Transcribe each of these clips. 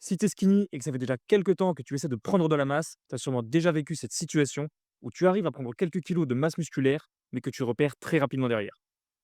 Si tu es skinny et que ça fait déjà quelques temps que tu essaies de prendre de la masse, tu as sûrement déjà vécu cette situation où tu arrives à prendre quelques kilos de masse musculaire, mais que tu repères très rapidement derrière.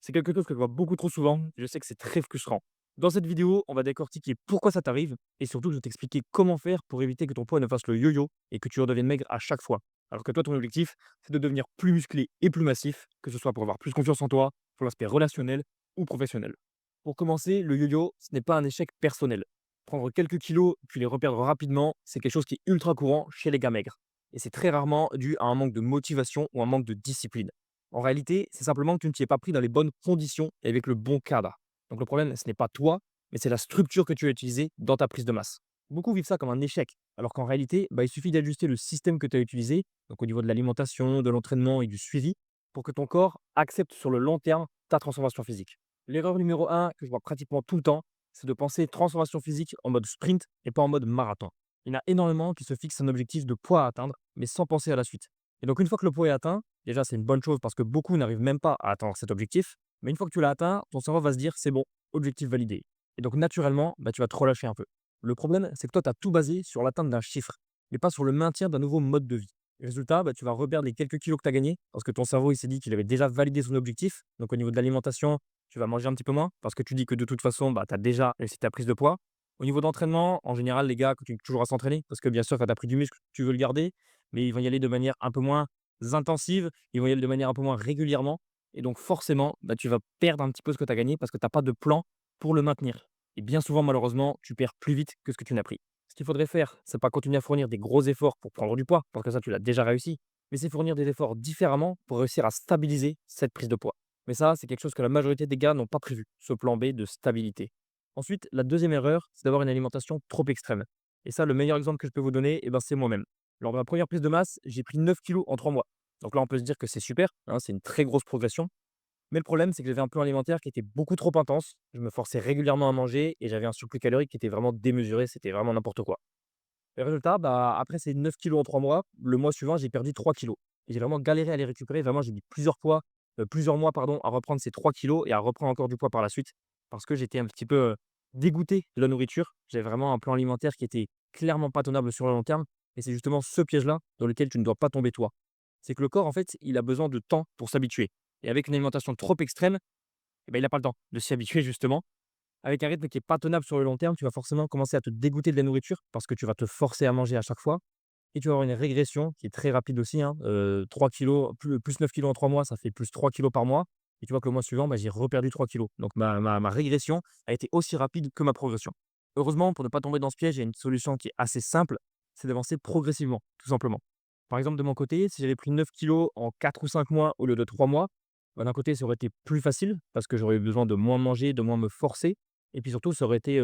C'est quelque chose que je vois beaucoup trop souvent, et je sais que c'est très frustrant. Dans cette vidéo, on va décortiquer pourquoi ça t'arrive, et surtout je vais t'expliquer comment faire pour éviter que ton poids ne fasse le yo-yo et que tu redeviennes maigre à chaque fois. Alors que toi, ton objectif, c'est de devenir plus musclé et plus massif, que ce soit pour avoir plus confiance en toi, pour l'aspect relationnel ou professionnel. Pour commencer, le yo-yo, ce n'est pas un échec personnel. Prendre quelques kilos, puis les reperdre rapidement, c'est quelque chose qui est ultra courant chez les gars maigres. Et c'est très rarement dû à un manque de motivation ou un manque de discipline. En réalité, c'est simplement que tu ne t'y es pas pris dans les bonnes conditions et avec le bon cadre. Donc le problème, ce n'est pas toi, mais c'est la structure que tu as utilisée dans ta prise de masse. Beaucoup vivent ça comme un échec, alors qu'en réalité, il suffit d'ajuster le système que tu as utilisé, donc au niveau de l'alimentation, de l'entraînement et du suivi, pour que ton corps accepte sur le long terme ta transformation physique. L'erreur numéro un que je vois pratiquement tout le temps, c'est de penser transformation physique en mode sprint et pas en mode marathon. Il y en a énormément qui se fixent un objectif de poids à atteindre, mais sans penser à la suite. Et donc, une fois que le poids est atteint, déjà, c'est une bonne chose parce que beaucoup n'arrivent même pas à atteindre cet objectif. Mais une fois que tu l'as atteint, ton cerveau va se dire, c'est bon, objectif validé. Et donc, naturellement, tu vas te relâcher un peu. Le problème, c'est que toi, tu as tout basé sur l'atteinte d'un chiffre, mais pas sur le maintien d'un nouveau mode de vie. Résultat, tu vas reperdre les quelques kilos que tu as gagnés parce que ton cerveau il s'est dit qu'il avait déjà validé son objectif. Donc, au niveau de l'alimentation, tu vas manger un petit peu moins parce que tu dis que de toute façon, tu as déjà réussi ta prise de poids. Au niveau d'entraînement, en général, les gars continuent toujours à s'entraîner parce que bien sûr, quand tu as pris du muscle, tu veux le garder, mais ils vont y aller de manière un peu moins intensive, ils vont y aller de manière un peu moins régulièrement. Et donc, forcément, tu vas perdre un petit peu ce que tu as gagné parce que tu n'as pas de plan pour le maintenir. Et bien souvent, malheureusement, tu perds plus vite que ce que tu n'as pris. Ce qu'il faudrait faire, c'est pas continuer à fournir des gros efforts pour prendre du poids, parce que ça, tu l'as déjà réussi, mais c'est fournir des efforts différemment pour réussir à stabiliser cette prise de poids. Mais ça, c'est quelque chose que la majorité des gars n'ont pas prévu, ce plan B de stabilité. Ensuite, la deuxième erreur, c'est d'avoir une alimentation trop extrême. Et ça, le meilleur exemple que je peux vous donner, c'est moi-même. Lors de ma première prise de masse, j'ai pris 9 kilos en 3 mois. Donc là, on peut se dire que c'est super, hein, c'est une très grosse progression. Mais le problème, c'est que j'avais un plan alimentaire qui était beaucoup trop intense. Je me forçais régulièrement à manger et j'avais un surplus calorique qui était vraiment démesuré. C'était vraiment n'importe quoi. Le résultat, après ces 9 kilos en 3 mois, le mois suivant, j'ai perdu 3 kilos. Et j'ai vraiment galéré à les récupérer. Vraiment, j'ai mis plusieurs mois pardon, à reprendre ces 3 kilos et à reprendre encore du poids par la suite. Parce que j'étais un petit peu dégoûté de la nourriture. J'avais vraiment un plan alimentaire qui était clairement pas tenable sur le long terme. Et c'est justement ce piège-là dans lequel tu ne dois pas tomber toi. C'est que le corps, en fait, il a besoin de temps pour s'habituer. Et avec une alimentation trop extrême, il n'a pas le temps de s'y habituer justement. Avec un rythme qui est pas tenable sur le long terme, tu vas forcément commencer à te dégoûter de la nourriture parce que tu vas te forcer à manger à chaque fois et tu vas avoir une régression qui est très rapide aussi, hein, 3 kilogrammes, plus 9 kilos en 3 mois, ça fait plus 3 kilos par mois et tu vois que le mois suivant, j'ai reperdu 3 kilos. Donc ma régression a été aussi rapide que ma progression. Heureusement, pour ne pas tomber dans ce piège, il y a une solution qui est assez simple, c'est d'avancer progressivement, tout simplement. Par exemple, de mon côté, si j'avais pris 9 kilos en 4 ou 5 mois au lieu de 3 mois, d'un côté, ça aurait été plus facile parce que j'aurais eu besoin de moins manger, de moins me forcer et puis surtout, ça aurait été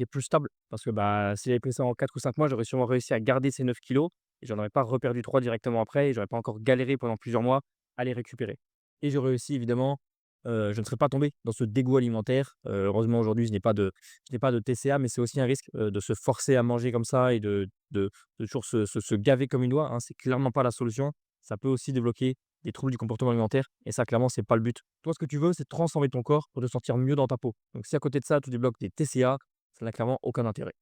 plus stable parce que, si j'avais pris ça en 4 ou 5 mois, j'aurais sûrement réussi à garder ces 9 kilos et j'en aurais pas reperdu 3 directement après et j'aurais pas encore galéré pendant plusieurs mois à les récupérer. Et j'aurais aussi évidemment, je ne serais pas tombé dans ce dégoût alimentaire. Heureusement aujourd'hui, je n'ai pas de TCA, mais c'est aussi un risque, de se forcer à manger comme ça et de toujours se gaver comme une oie, hein. C'est clairement pas la solution. Ça peut aussi débloquer des troubles du comportement alimentaire et ça clairement, c'est pas le but. Toi, ce que tu veux, c'est transformer ton corps pour te sentir mieux dans ta peau. Donc si à côté de ça, tu débloques des TCA, ça n'a clairement aucun intérêt.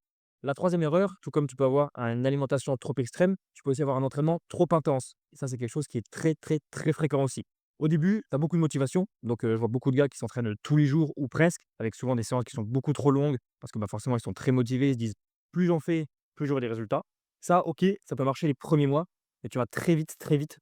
La troisième erreur, tout comme tu peux avoir une alimentation trop extrême, tu peux aussi avoir un entraînement trop intense. Et ça, c'est quelque chose qui est très, très, très fréquent aussi. Au début, tu as beaucoup de motivation. Donc, je vois beaucoup de gars qui s'entraînent tous les jours ou presque, avec souvent des séances qui sont beaucoup trop longues, parce que forcément, ils sont très motivés. Ils se disent, plus j'en fais, plus j'aurai des résultats. Ça, ok, ça peut marcher les premiers mois, mais tu vas très vite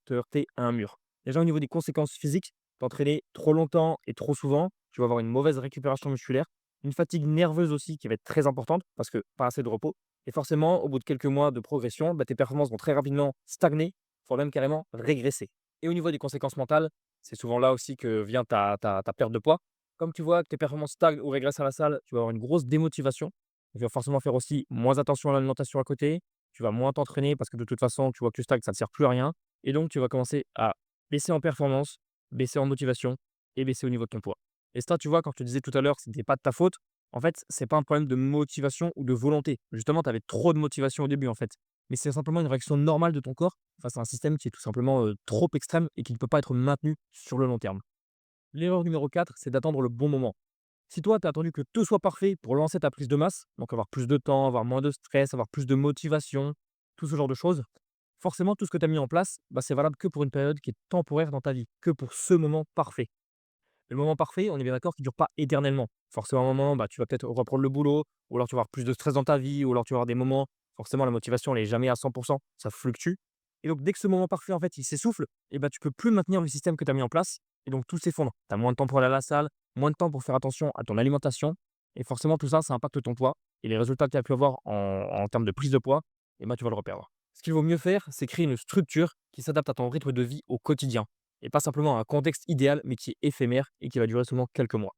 te heurter à un mur. Déjà, au niveau des conséquences physiques, t'entraîner trop longtemps et trop souvent, tu vas avoir une mauvaise récupération musculaire, une fatigue nerveuse aussi qui va être très importante parce que pas assez de repos. Et forcément, au bout de quelques mois de progression, tes performances vont très rapidement stagner, voire même carrément régresser. Et au niveau des conséquences mentales, c'est souvent là aussi que vient ta perte de poids. Comme tu vois que tes performances stagnent ou régressent à la salle, tu vas avoir une grosse démotivation. Tu vas forcément faire aussi moins attention à l'alimentation à côté. Tu vas moins t'entraîner parce que de toute façon, tu vois que tu stagnes, ça ne sert plus à rien. Et donc, tu vas commencer à baisser en performance, baisser en motivation et baisser au niveau de ton poids. Et ça, tu vois, quand je te disais tout à l'heure que ce n'était pas de ta faute, en fait, c'est pas un problème de motivation ou de volonté. Justement, tu avais trop de motivation au début, en fait. Mais c'est simplement une réaction normale de ton corps face à un système qui est tout simplement trop extrême et qui ne peut pas être maintenu sur le long terme. L'erreur numéro 4, c'est d'attendre le bon moment. Si toi, tu as attendu que tout soit parfait pour lancer ta prise de masse, donc avoir plus de temps, avoir moins de stress, avoir plus de motivation, tout ce genre de choses, forcément, tout ce que tu as mis en place, bah, c'est valable que pour une période qui est temporaire dans ta vie, que pour ce moment parfait. Le moment parfait, on est bien d'accord qu'il ne dure pas éternellement. Forcément, à un moment, bah, tu vas peut-être reprendre le boulot, ou alors tu vas avoir plus de stress dans ta vie, ou alors tu vas avoir des moments, forcément, la motivation, elle est jamais à 100%, ça fluctue. Et donc, dès que ce moment parfait, en fait, il s'essouffle, et bah, tu peux plus maintenir le système que tu as mis en place, et donc tout s'effondre. Tu as moins de temps pour aller à la salle, moins de temps pour faire attention à ton alimentation, et forcément, tout ça, ça impacte ton poids, et les résultats que tu as pu avoir en termes de prise de poids, et bah, tu vas le reperdre. Ce qu'il vaut mieux faire, c'est créer une structure qui s'adapte à ton rythme de vie au quotidien et pas simplement un contexte idéal, mais qui est éphémère et qui va durer seulement quelques mois.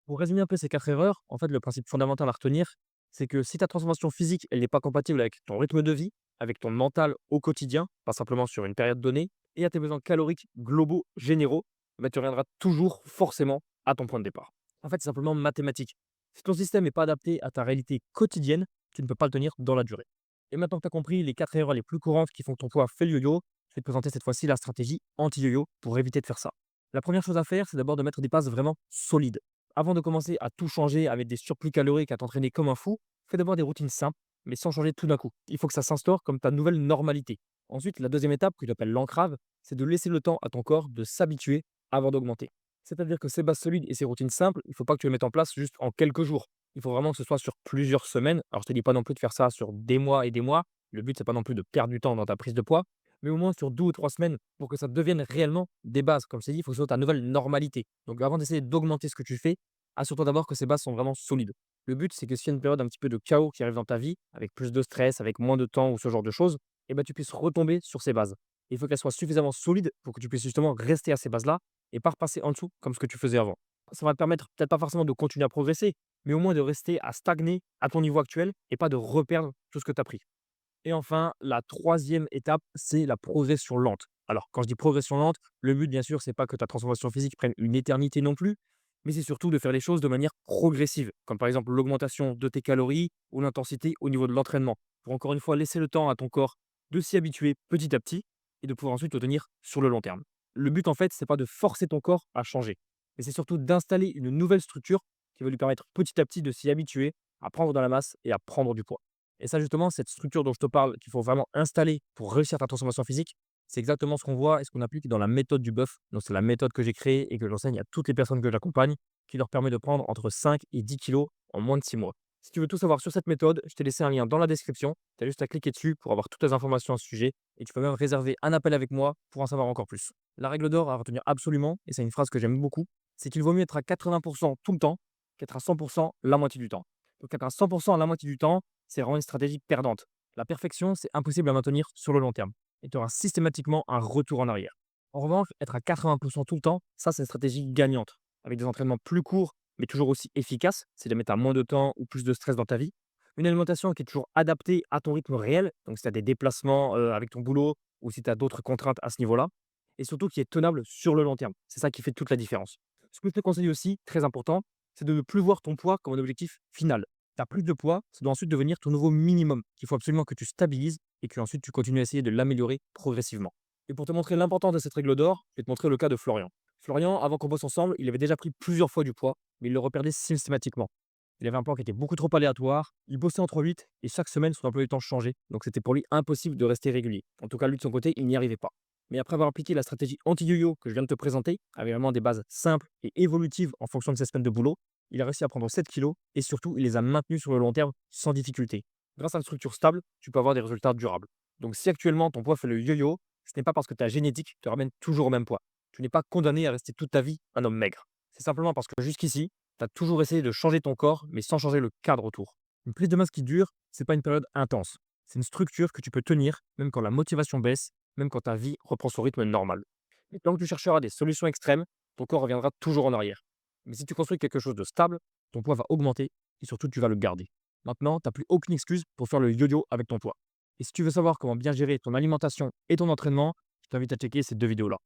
Pour résumer un peu ces 4 erreurs, en fait, le principe fondamental à retenir, c'est que si ta transformation physique, elle n'est pas compatible avec ton rythme de vie, avec ton mental au quotidien, pas simplement sur une période donnée, et à tes besoins caloriques globaux généraux, bah, tu reviendras toujours forcément à ton point de départ. En fait, c'est simplement mathématique. Si ton système n'est pas adapté à ta réalité quotidienne, tu ne peux pas le tenir dans la durée. Et maintenant que tu as compris les 4 erreurs les plus courantes qui font que ton poids fait le yo-yo, je vais te présenter cette fois-ci la stratégie anti-yo-yo pour éviter de faire ça. La première chose à faire, c'est d'abord de mettre des bases vraiment solides. Avant de commencer à tout changer avec des surplus caloriques, à t'entraîner comme un fou, fais d'abord des routines simples, mais sans changer tout d'un coup. Il faut que ça s'instaure comme ta nouvelle normalité. Ensuite, la deuxième étape, que j'appelle l'encrave, c'est de laisser le temps à ton corps de s'habituer avant d'augmenter. C'est-à-dire que ces bases solides et ces routines simples, il ne faut pas que tu les mettes en place juste en quelques jours. Il faut vraiment que ce soit sur plusieurs semaines. Alors, je ne te dis pas non plus de faire ça sur des mois et des mois. Le but, c'est pas non plus de perdre du temps dans ta prise de poids, mais au moins sur 2 ou 3 semaines pour que ça devienne réellement des bases. Comme je t'ai dit, il faut que ce soit ta nouvelle normalité. Donc, avant d'essayer d'augmenter ce que tu fais, assure-toi d'abord que ces bases sont vraiment solides. Le but, c'est que s'il y a une période un petit peu de chaos qui arrive dans ta vie, avec plus de stress, avec moins de temps ou ce genre de choses, eh ben, tu puisses retomber sur ces bases. Il faut qu'elles soient suffisamment solides pour que tu puisses justement rester à ces bases-là et pas repasser en dessous comme ce que tu faisais avant. Ça va te permettre peut-être pas forcément de continuer à progresser, mais au moins de rester à stagner à ton niveau actuel et pas de reperdre tout ce que tu as pris. Et enfin, la troisième étape, c'est la progression lente. Alors, quand je dis progression lente, le but, bien sûr, c'est pas que ta transformation physique prenne une éternité non plus, mais c'est surtout de faire les choses de manière progressive, comme par exemple l'augmentation de tes calories ou l'intensité au niveau de l'entraînement, pour encore une fois laisser le temps à ton corps de s'y habituer petit à petit et de pouvoir ensuite le tenir sur le long terme. Le but, en fait, c'est pas de forcer ton corps à changer, mais c'est surtout d'installer une nouvelle structure qui va lui permettre petit à petit de s'y habituer, à prendre de la masse et à prendre du poids. Et ça, justement, cette structure dont je te parle, qu'il faut vraiment installer pour réussir ta transformation physique, c'est exactement ce qu'on voit et ce qu'on applique dans la méthode du bœuf. Donc, c'est la méthode que j'ai créée et que j'enseigne à toutes les personnes que j'accompagne, qui leur permet de prendre entre 5 et 10 kilos en moins de 6 mois. Si tu veux tout savoir sur cette méthode, je t'ai laissé un lien dans la description. Tu as juste à cliquer dessus pour avoir toutes les informations à ce sujet et tu peux même réserver un appel avec moi pour en savoir encore plus. La règle d'or à retenir absolument, et c'est une phrase que j'aime beaucoup, c'est qu'il vaut mieux être à 80% tout le temps qu'être à 100% la moitié du temps. Donc, être à 100% la moitié du temps, c'est vraiment une stratégie perdante. La perfection, c'est impossible à maintenir sur le long terme et tu auras systématiquement un retour en arrière. En revanche, être à 80% tout le temps, ça, c'est une stratégie gagnante, avec des entraînements plus courts, mais toujours aussi efficaces, si jamais tu as moins de temps ou plus de stress dans ta vie. Une alimentation qui est toujours adaptée à ton rythme réel, donc si tu as des déplacements avec ton boulot ou si tu as d'autres contraintes à ce niveau-là, et surtout qui est tenable sur le long terme. C'est ça qui fait toute la différence. Ce que je te conseille aussi, très important, c'est de ne plus voir ton poids comme un objectif final. Tu as plus de poids, ça doit ensuite devenir ton nouveau minimum, qu'il faut absolument que tu stabilises et que ensuite tu continues à essayer de l'améliorer progressivement. Et pour te montrer l'importance de cette règle d'or, je vais te montrer le cas de Florian. Florian, avant qu'on bosse ensemble, il avait déjà pris plusieurs fois du poids, mais il le reperdait systématiquement. Il avait un plan qui était beaucoup trop aléatoire, il bossait entre 8 et chaque semaine son emploi du temps changeait, donc c'était pour lui impossible de rester régulier. En tout cas, lui de son côté, il n'y arrivait pas. Mais après avoir appliqué la stratégie anti-yo-yo que je viens de te présenter, avec vraiment des bases simples et évolutives en fonction de ses semaines de boulot, il a réussi à prendre 7 kilos et surtout, il les a maintenus sur le long terme sans difficulté. Grâce à une structure stable, tu peux avoir des résultats durables. Donc si actuellement ton poids fait le yo-yo, ce n'est pas parce que ta génétique te ramène toujours au même poids. Tu n'es pas condamné à rester toute ta vie un homme maigre. C'est simplement parce que jusqu'ici, tu as toujours essayé de changer ton corps, mais sans changer le cadre autour. Une prise de masse qui dure, c'est pas une période intense. C'est une structure que tu peux tenir, même quand la motivation baisse, même quand ta vie reprend son rythme normal. Mais tant que tu chercheras des solutions extrêmes, ton corps reviendra toujours en arrière. Mais si tu construis quelque chose de stable, ton poids va augmenter et surtout tu vas le garder. Maintenant, tu n'as plus aucune excuse pour faire le yo-yo avec ton poids. Et si tu veux savoir comment bien gérer ton alimentation et ton entraînement, je t'invite à checker ces deux vidéos-là.